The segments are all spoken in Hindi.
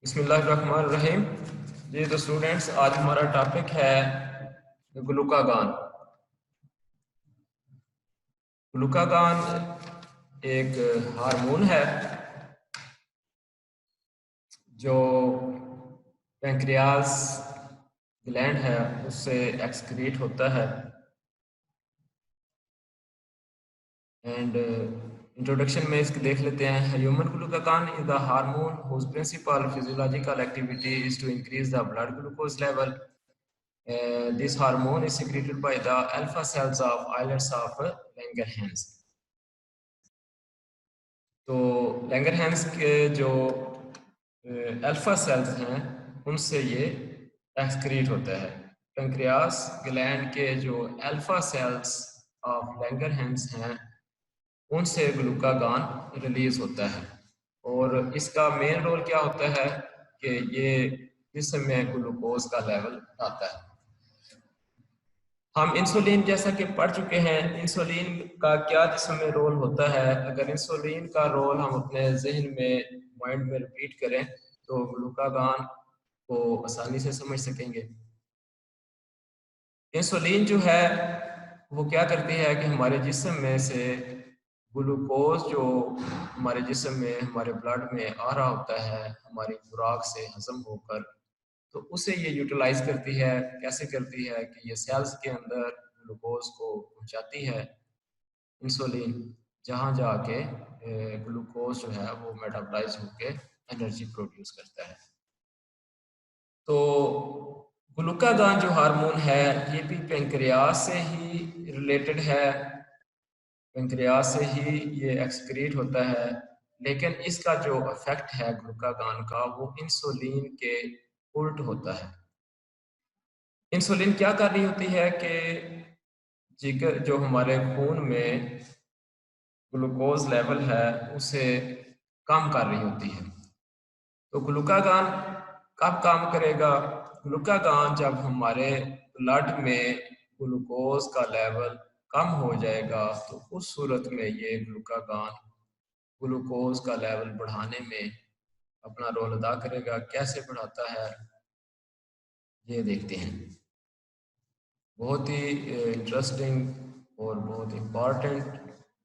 बिस्मिल्लाहिर्रहमानिर्रहीम। जी तो स्टूडेंट्स, आज हमारा टॉपिक है ग्लूकागान। ग्लूकागान एक हार्मोन है जो पैंक्रियास ग्लैंड है उससे एक्सक्रीट होता है। एंड इंट्रोडक्शन में इसके देख लेते हैं। Human glucagon is the hormone whose principal physiological activity is to increase the blood glucose level. This hormone is secreted by the alpha cells of islets of Langerhans. तो लैंगरहैंस के जो अल्फा सेल्स हैं उनसे ये एक्सक्रीट होता है। पेंक्रियास ग्लैंड के जो अल्फा सेल्स ऑफ लैंगरहैंस हैं उनसे ग्लूकागान रिलीज होता है। और इसका मेन रोल क्या होता है कि ये जिस्म में ग्लूकोज का लेवल आता है। हम इंसुलिन जैसा कि पढ़ चुके हैं, इंसुलिन का क्या जिस्म में रोल होता है। अगर इंसुलिन का रोल हम अपने जहन में माइंड में रिपीट करें तो ग्लूकागान को आसानी से समझ सकेंगे। इंसुलिन जो है वो क्या करती है कि हमारे जिस्म में से ग्लूकोज जो हमारे जिस्म में हमारे ब्लड में आ रहा होता है हमारी खुराक से हजम होकर, तो उसे ये यूटिलाइज करती है। कैसे करती है कि ये सेल्स के अंदर ग्लूकोज को पहुंचाती है इंसुलिन, जहाँ जाके ग्लूकोज जो है वो मेटाबोलाइज होके एनर्जी प्रोड्यूस करता है। तो ग्लूकागान जो हार्मोन है ये भी पेंक्रियास से ही रिलेटेड है, पेंक्रियास से ही ये एक्सक्रीट होता है। लेकिन इसका जो इफेक्ट है ग्लूकागान का वो इंसुलिन के उल्ट होता है। इंसुलिन क्या कर रही होती है कि जिगर जो हमारे खून में ग्लूकोज लेवल है उसे कम कर रही होती है। तो ग्लूकागान कब काम करेगा? ग्लूकागान जब हमारे ब्लड में ग्लूकोज का लेवल कम हो जाएगा तो उस सूरत में ये ग्लूकागान ग्लूकोज का लेवल बढ़ाने में अपना रोल अदा करेगा। कैसे बढ़ाता है ये देखते हैं। बहुत ही इंटरेस्टिंग और बहुत इम्पॉर्टेंट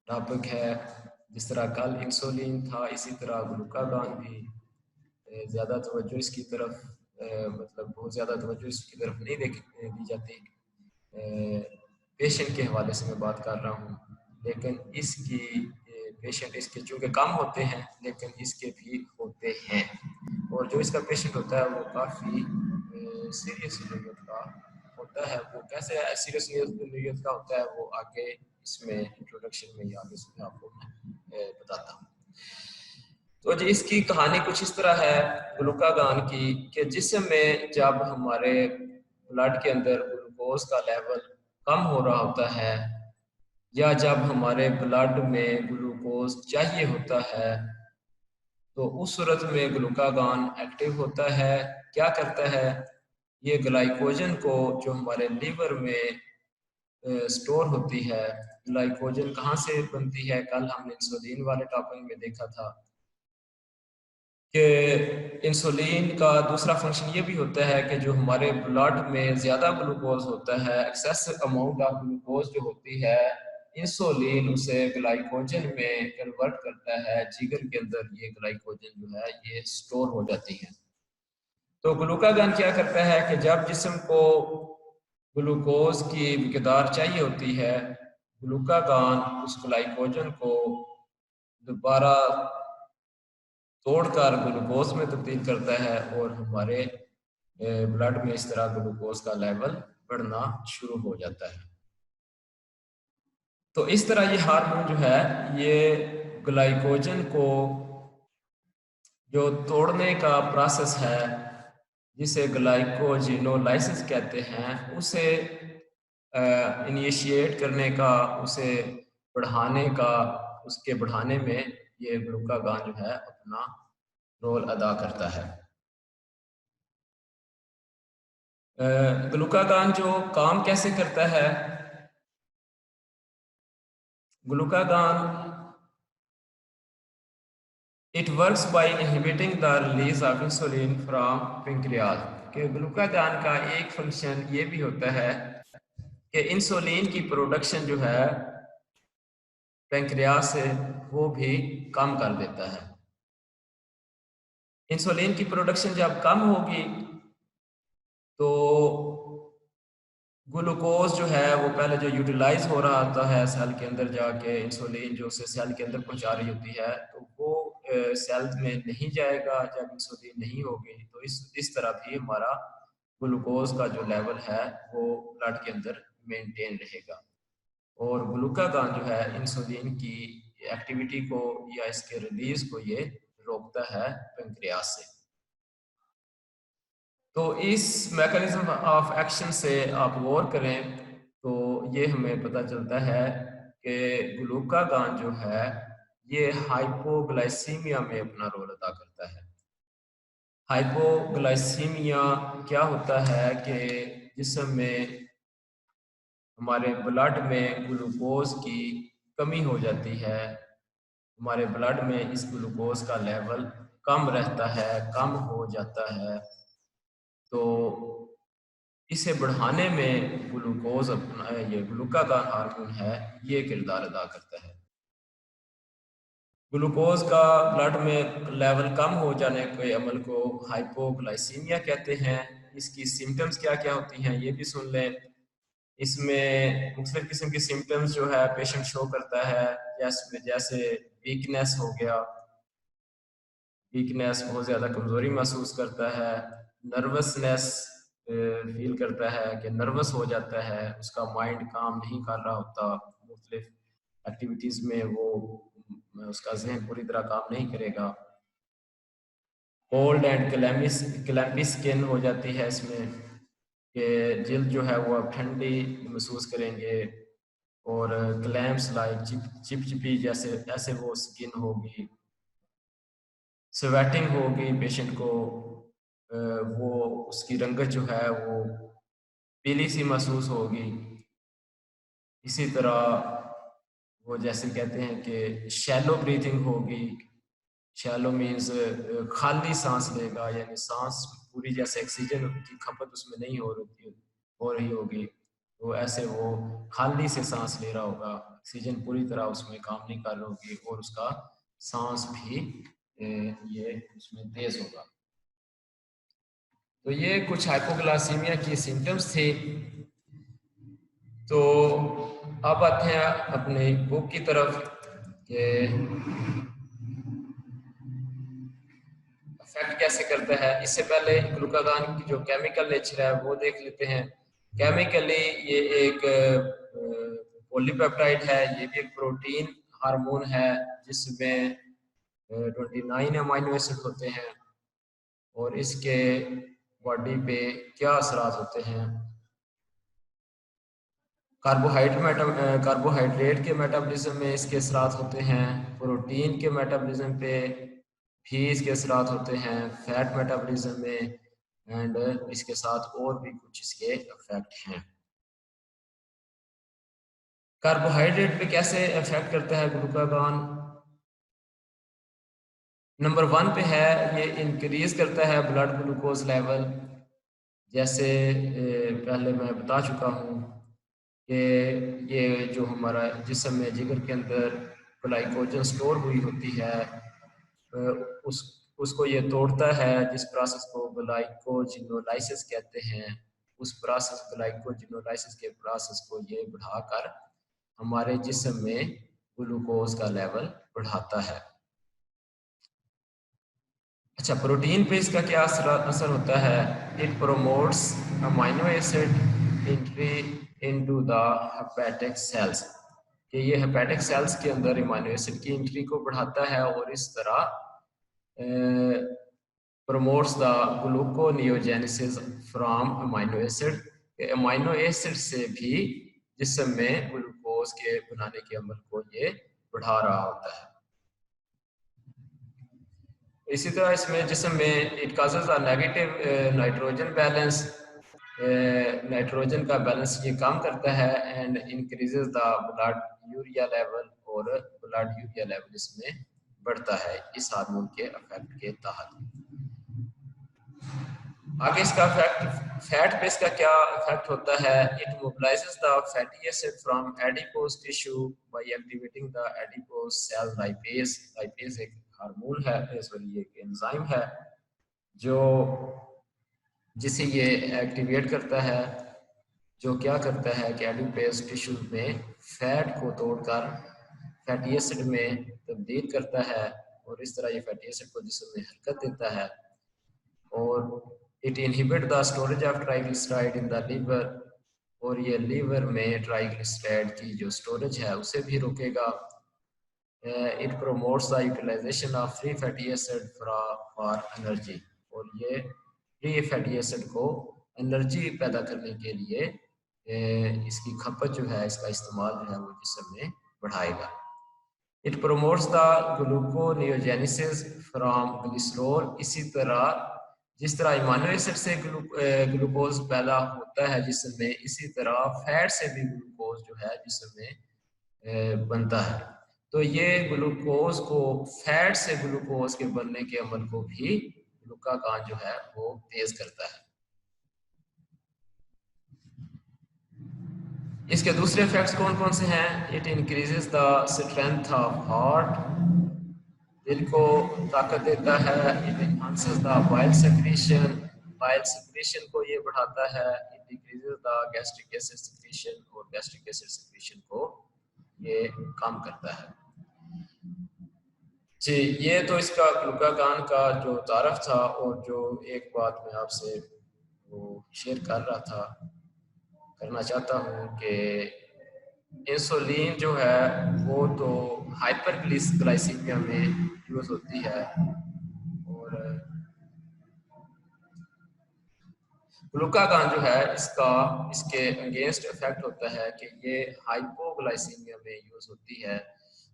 टॉपिक है। जिस तरह कल इंसुलिन था इसी तरह ग्लूकागान भी ज़्यादा तवज्जो इसकी तरफ मतलब बहुत ज़्यादा तवज्जो इसकी तरफ नहीं दी जाती। पेशेंट के हवाले से मैं बात कर रहा हूँ, लेकिन इसकी पेशेंट इसके चूँकि कम होते हैं लेकिन इसके भी होते हैं। और जो इसका पेशेंट होता है वो काफ़ी सीरियस नीयत का होता है। वो कैसे सीरियस नीयत का होता है वो आगे इसमें इंट्रोडक्शन में या आगे इसमें आपको मैं बताता हूँ। तो जी इसकी कहानी कुछ इस तरह है ग्लूकागान की कि जिसम में जब हमारे ब्लड के अंदर ग्लूकोज का लेवल कम हो रहा होता है या जब हमारे ब्लड में ग्लूकोज चाहिए होता है तो उस सूरत में ग्लूकागान एक्टिव होता है। क्या करता है? ये ग्लाइकोजन को जो हमारे लीवर में स्टोर होती है। ग्लाइकोजन कहाँ से बनती है? कल हमने इंसुलिन वाले टॉपिक में देखा था कि इंसुलिन का दूसरा फंक्शन ये भी होता है कि जो हमारे ब्लड में ज़्यादा ग्लूकोज होता है, एक्सेस अमाउंट ऑफ ग्लूकोज जो होती है, इंसुलिन उसे ग्लाइकोजन में कन्वर्ट करता है। जिगर के अंदर ये ग्लाइकोजन जो है ये स्टोर हो जाती है। तो ग्लूकागान क्या करता है कि जब जिस्म को ग्लूकोज की मिकदार चाहिए होती है, ग्लूकागान उस ग्लाइकोजन को दोबारा तोड़कर ग्लूकोज में तब्दील करता है और हमारे ब्लड में इस तरह ग्लूकोज का लेवल बढ़ना शुरू हो जाता है। तो इस तरह ये हार्मोन जो है ये ग्लाइकोजन को जो तोड़ने का प्रोसेस है जिसे ग्लाइकोजिनोलाइसिस कहते हैं उसे इनिशिएट करने का, उसे बढ़ाने का, उसके बढ़ाने में ये ग्लूकागान जो है अपना रोल अदा करता है। ग्लूकागान जो काम कैसे करता है? Glucagon it works by inhibiting the release of insulin from pancreas. कि ग्लूकागॉन का एक फंक्शन ये भी होता है कि इंसुलिन की प्रोडक्शन जो है पेंक्रियाज से वो भी कम कर देता है। इंसुलिन की प्रोडक्शन जब कम होगी तो ग्लूकोज जो है वो पहले जो यूटिलाइज हो रहा होता है सेल के अंदर जाके, इंसुलिन जो उसे सेल के अंदर पहुंचा रही होती है, तो वो सेल में नहीं जाएगा। जब इंसुलिन नहीं होगी तो इस तरह भी हमारा ग्लूकोज का जो लेवल है वो ब्लड के अंदर मेंटेन रहेगा। और ग्लूकागॉन जो है इंसुलिन की एक्टिविटी को या इसके रिलीज को ये रोकता है पेंक्रियास से। तो इस मैकेनिज्म ऑफ एक्शन से आप गौर करें तो ये हमें पता चलता है कि ग्लूकागॉन जो है ये हाइपोग्लाइसीमिया में अपना रोल अदा करता है। हाइपोग्लाइसीमिया क्या होता है कि जिस्म में हमारे ब्लड में ग्लूकोज की कमी हो जाती है, हमारे ब्लड में इस ग्लूकोज का लेवल कम रहता है, कम हो जाता है। तो इसे बढ़ाने में ग्लूकोज अपना ये ग्लूकागॉन हार्मोन है ये किरदार अदा करता है। ग्लूकोज का ब्लड में लेवल कम हो जाने के अमल को हाइपोग्लाइसीमिया कहते हैं। इसकी सिम्टम्स क्या क्या होती हैं ये भी सुन लें। इसमें मुख्तलिफ किस्म की सिम्टम्स जो है पेशेंट शो करता है, जैसे वीकनेस हो गया, वीकनेस बहुत ज़्यादा कमज़ोरी महसूस करता है, नर्वसनेस फील करता है कि नर्वस हो जाता है, उसका माइंड काम नहीं कर रहा होता, मुख्तलिफ एक्टिविटीज़ में वो उसका जहन पूरी तरह काम नहीं करेगा। कोल्ड एंड क्लैम्पी स्किन हो जाती है इसमें, कि जिल्द जो है वो अब ठंडी महसूस करेंगे, और क्लैम्प्स लाइक चिपचिपी जैसे ऐसे वो स्किन होगी। स्वेटिंग होगी पेशेंट को, वो उसकी रंगत जो है वो पीली सी महसूस होगी। इसी तरह वो जैसे कहते हैं कि शैलो ब्रीथिंग होगी। शैलो मीन्स खाली सांस लेगा, यानी सांस पूरी जैसे ऑक्सीजन की खपत उसमें नहीं हो रही होगी, तो ऐसे वो खाली से सांस ले रहा होगा, ऑक्सीजन पूरी तरह उसमें काम नहीं कर रही होगी, और उसका सांस भी ये उसमें तेज होगा। तो ये कुछ हाइपोग्लाइसीमिया की सिम्टम्स थे। तो अब आते हैं अपने बुक की तरफ कि इफेक्ट कैसे करता है। इससे पहले ग्लूकागॉन की जो केमिकल नेचर है वो देख लेते हैं। केमिकली ये एक पॉलीपेप्टाइड है, ये भी एक प्रोटीन हार्मोन है जिसमें 29 अमाइनो एसिड होते हैं। और इसके बॉडी पे क्या असरात होते हैं। कार्बोहाइड्रेट के मेटाबॉलिज्म में इसके असरात होते हैं, प्रोटीन के मेटाबॉलिज्म पे भी इसके असरात होते हैं, फैट मेटाबॉलिज्म में, एंड इसके साथ और भी कुछ इसके इफेक्ट हैं। कार्बोहाइड्रेट पे कैसे इफेक्ट करता है ग्लूकागॉन। नंबर 1 पे है, ये इंक्रीज करता है ब्लड ग्लूकोज लेवल। जैसे पहले मैं बता चुका हूँ कि ये जो हमारा जिस्म में जिगर के अंदर ग्लाइकोजन स्टोर हुई होती है, उस उसको ये तोड़ता है, जिस प्रोसेस को ग्लाइकोजिनोलाइसिस कहते हैं। उस प्रोसेस ग्लाइकोजिनोलाइसिस के प्रोसेस को ये बढ़ाकर हमारे जिस्म में ग्लूकोज का लेवल बढ़ाता है। अच्छा, प्रोटीन पे इसका क्या असर होता है। It promotes amino acid entry into the hepatic sales, कि ये हेपेटिक सेल्स के अंदर अमाइनो एसिड की एंट्री को बढ़ाता है, और इस तरह promotes the gluconeogenesis from amino acid, amino acid से भी जिस्म में ग्लूकोज के बनाने के अमल को ये बढ़ा रहा होता है। इसी तरह इसमें जिस्म में it causes a negative nitrogen balance, nitrogen का बैलेंस ये काम करता है, and increases the blood urea level, और ब्लड यूरिया लेवल इसमें बढ़ता है इस हार्मोन के इफेक्ट के तहत। आगे इसका इफेक्ट फैट पे इसका क्या इफेक्ट होता है? It mobilizes the fatty acid from adipose tissue by activating the adipose cell lipase. Lipase एक हार्मोन है, सॉरी एक एंजाइम है जो जिसे ये एक्टिवेट करता है, जो क्या करता है कि एडिपोज टिश्यू में फैट को तोड़कर फैटी एसिड में तब्दील करता है और इस तरह ये फैटी एसिड को जिस्म में हरकत देता है। और it inhibit the storage of triglyceride in the liver, और ये लीवर में ट्राइग्लिसराइड की जो स्टोरेज है उसे भी रोकेगा। It promotes the utilisation of free fatty acid for energy, और ये फ्री फैटी एसिड को एनर्जी पैदा करने के लिए इसकी खपत जो है, इसका इस्तेमाल जो है वो जिस्म में बढ़ाएगा। It promotes the gluconeogenesis from glycerol, इसी तरह जिस तरह अमीनो एसिड से ग्लूकोज पैदा होता है जिस्म में, इसी तरह फैट से भी ग्लूकोज जो है जिस्म में बनता है। तो ये ग्लूकोज को, फैट से ग्लूकोज के बनने के अमल को भी ग्लूकागॉन जो है वो तेज करता है। इसके दूसरे इफेक्ट्स कौन कौन से हैं? It increases the strength of heart, दिल को ताकत देता है। It enhances the bile secretion, bile secretion को ये बढ़ाता है। It decreases the gastric acid secretion, और गैस्ट्रिक एसिड सेक्रेशन को ये कम करता है। जी, ये तो इसका ग्लूकागॉन का जो तारफ था, और जो एक बात मैं आपसे वो शेयर कर रहा था, करना चाहता हूँ कि इंसुलिन जो है वो तो हाइपरग्लाइसीमिया में यूज होती है, और ग्लूकागॉन जो है इसके अगेंस्ट इफेक्ट होता है कि ये हाइपोग्लाइसीमिया में यूज होती है।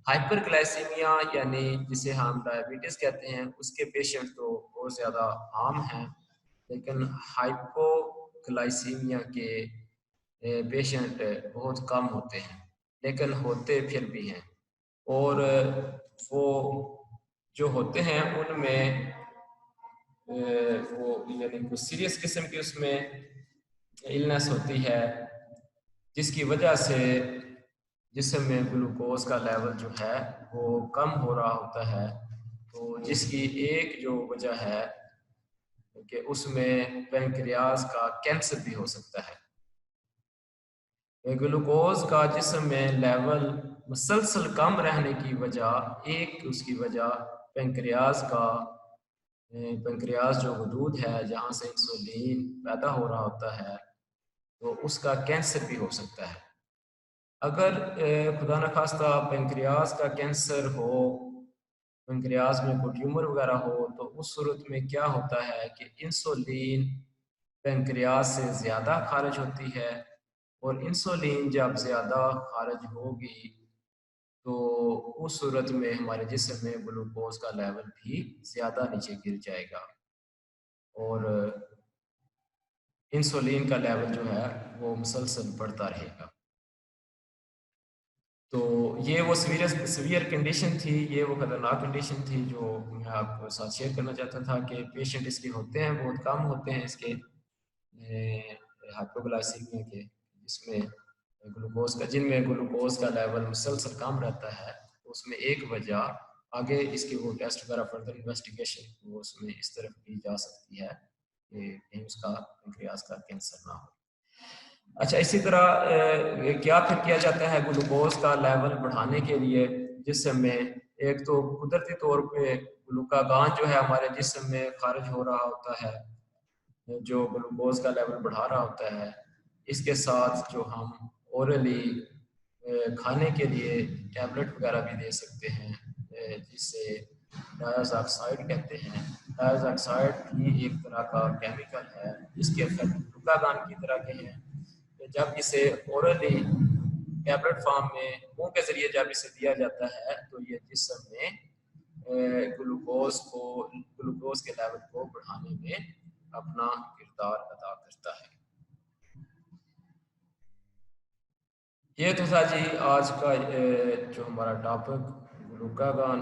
हाइपरग्लाइसीमिया यानी जिसे हम डायबिटीज कहते हैं, उसके पेशेंट तो बहुत ज़्यादा आम हैं, लेकिन हाइपोग्लाइसीमिया के पेशेंट बहुत कम होते हैं, लेकिन होते फिर भी हैं। और वो जो होते हैं उनमें वो यानी कुछ सीरियस किस्म की उसमें इलनेस होती है, जिसकी वजह से जिस्म में ग्लूकोज का लेवल जो है वो कम हो रहा होता है। तो जिसकी एक जो वजह है कि उसमें पैंक्रियाज का कैंसर भी हो सकता है। ग्लूकोज का जिस्म में लेवल मुसलसल कम रहने की वजह, एक उसकी वजह पैंक्रियाज का, पैंक्रियाज जो हदूद है जहाँ से इंसुलिन पैदा हो रहा होता है, तो उसका कैंसर भी हो सकता है। अगर खुदा न खास्ता पैंक्रियाज का कैंसर हो, पैंक्रियाज में कोई ट्यूमर वगैरह हो, तो उस सूरत में क्या होता है कि इंसुलिन पैंक्रियाज से ज़्यादा खारिज होती है, और इंसुलिन जब ज़्यादा खारिज होगी तो उस सूरत में हमारे जिस्म में ग्लूकोज का लेवल भी ज़्यादा नीचे गिर जाएगा, और इंसुलिन का लेवल जो है वो मुसलसल बढ़ता रहेगा। तो ये वो सीवियर कंडीशन थी, ये वो खतरनाक कंडीशन थी जो मैं आपके साथ शेयर करना चाहता था कि पेशेंट इसके होते हैं, बहुत कम होते हैं इसके हाइपोग्लाइसीमिया के, जिसमें ग्लूकोज का, जिनमें ग्लूकोज का लेवल मुसलसल कम रहता है। उसमें एक वजह आगे इसकी वो टेस्ट वगैरह फर्दर इन्वेस्टिगेशन वो उसमें इस तरफ की जा सकती है कि कहीं उसका पैंक्रियाज का कैंसर ना हो। अच्छा, इसी तरह क्या फिर किया जाता है ग्लूकोज का लेवल बढ़ाने के लिए जिस्म में? एक तो कुदरती तौर पे ग्लूकागॉन जो है हमारे जिस्म में खारिज हो रहा होता है, जो ग्लूकोज का लेवल बढ़ा रहा होता है। इसके साथ जो हम ओरली खाने के लिए टैबलेट वगैरह भी दे सकते हैं, जिससे डायऑक्साइड कहते हैं। डायऑक्साइड भी एक तरह का केमिकल है, इसके इफेक्ट ग्लूकागॉन की तरह के हैं। जब इसे ओरली टैबलेट फॉर्म में मुंह के जरिए जब इसे दिया जाता है, तो ये जिस्म में ग्लूकोज के लेवल को बढ़ाने में अपना किरदार अदा करता है। ये तो था जी आज का जो हमारा टॉपिक ग्लूकागॉन।